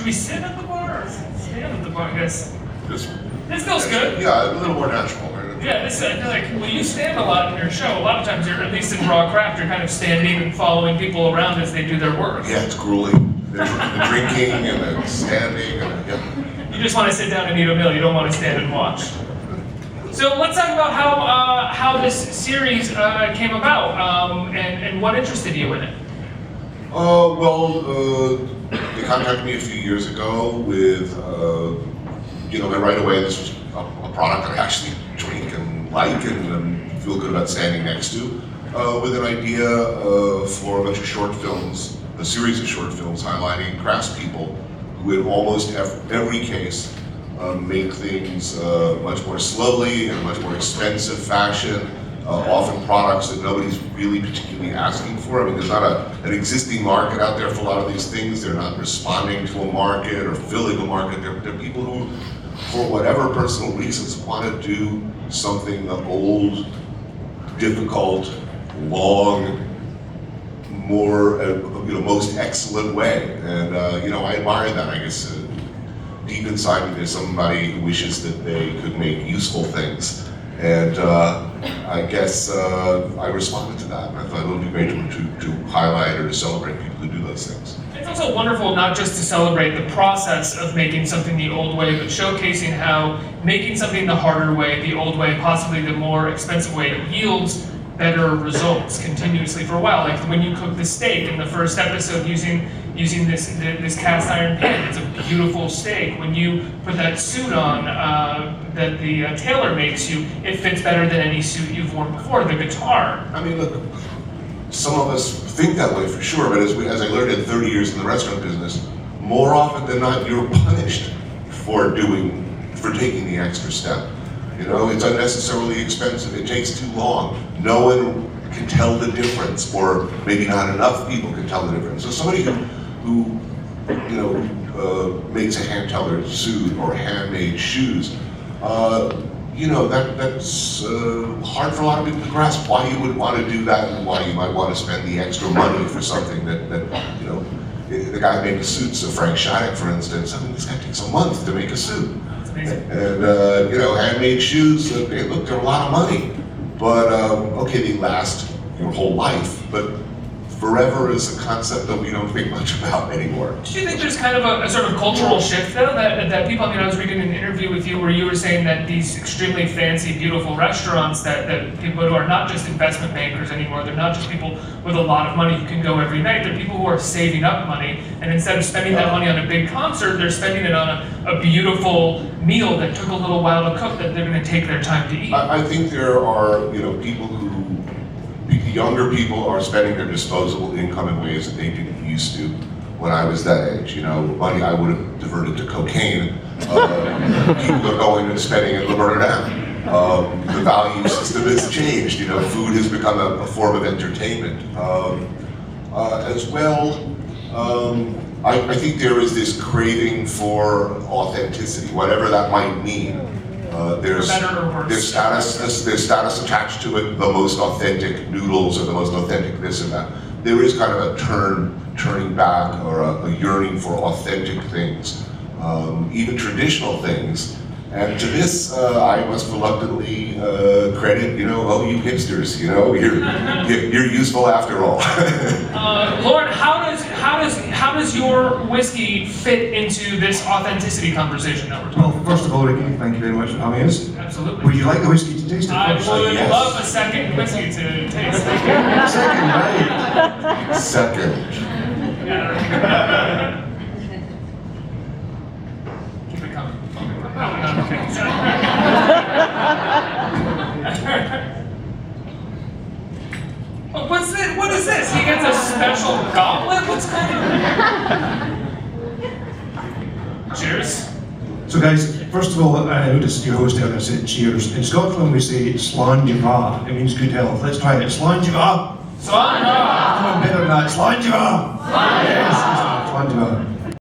Should we sit at the bar or stand at the bar? I guess. This one. This feels good. Yeah, a little more natural. Right? Yeah, this I feel like, well, you stand a lot in your show. A lot of times, you're at least in raw craft, you're kind of standing and following people around as they do their work. Yeah, it's grueling. The drinking and the standing and yeah. You just want to sit down and eat a meal. You don't want to stand and watch. So let's talk about how this series came about and what interested you in it. They contacted me a few years ago with, and right away this was a product that I actually drink and like and feel good about standing next to, with an idea for a bunch of short films, a series of short films highlighting craftspeople who in almost every case make things much more slowly in a much more expensive fashion, often products that nobody's really particularly asking for. I mean, there's not an existing market out there for a lot of these things. They're not responding to a market or filling a market. They're people who, for whatever personal reasons, want to do something the old, difficult, long, more, most excellent way. And, I admire that. I guess deep inside me there's somebody who wishes that they could make useful things. And I guess I responded to that. And I thought it would be great to highlight or to celebrate people who do those things. It's also wonderful not just to celebrate the process of making something the old way, but showcasing how making something the harder way, the old way, possibly the more expensive way, yields better results continuously for a while. Like when you cook the steak in the first episode using this cast iron pan, it's a beautiful steak. When you put that suit on that the tailor makes you, it fits better than any suit you've worn before. The guitar. I mean, look, some of us think that way for sure, but as I learned in 30 years in the restaurant business, more often than not, you're punished for taking the extra step. It's unnecessarily expensive. It takes too long. No one can tell the difference, or maybe not enough people can tell the difference. So somebody who makes a hand-tailored suit or handmade shoes, that's hard for a lot of people to grasp why you would want to do that and why you might want to spend the extra money for something that the guy who made the suits, Frank Shattuck, for instance, this guy takes a month to make a suit. And handmade shoes, they're a lot of money, but they last your whole life, but forever is a concept that we don't think much about anymore. Do you think there's kind of a sort of cultural shift though, that people, I was reading an interview with you where you were saying that these extremely fancy, beautiful restaurants that people who are not just investment bankers anymore, they're not just people with a lot of money who can go every night, they're people who are saving up money, and instead of spending that money on a big concert, they're spending it on a beautiful meal that took a little while to cook that they're going to take their time to eat. I think there are, people younger people are spending their disposable income in ways that they didn't used to when I was that age. Money I would have diverted to cocaine. People are going and spending it to burn it down. The value system has changed. Food has become a form of entertainment. As well, I think there is this craving for authenticity, whatever that might mean. There's status attached to it, the most authentic noodles or the most authentic this and that. There is kind of a turning back or a yearning for authentic things, even traditional things. And to this, I must reluctantly credit, you hipsters, you're useful after all. Lauren, how does your whiskey fit into this authenticity conversation that we're talking about? Well, first of all, Ricky, thank you very much for having us. Absolutely. Would you like the whiskey to taste it? I would Yes. love a second whiskey to taste. Second, right? Second. Keep it coming. What's this? What is this? He gets a special goblet? What's going on? Cheers. So guys, first of all, I noticed your host earlier said cheers. In Scotland we say slán. It means good health. Let's try it. Slán. Slán. Come on, better than that. Slán.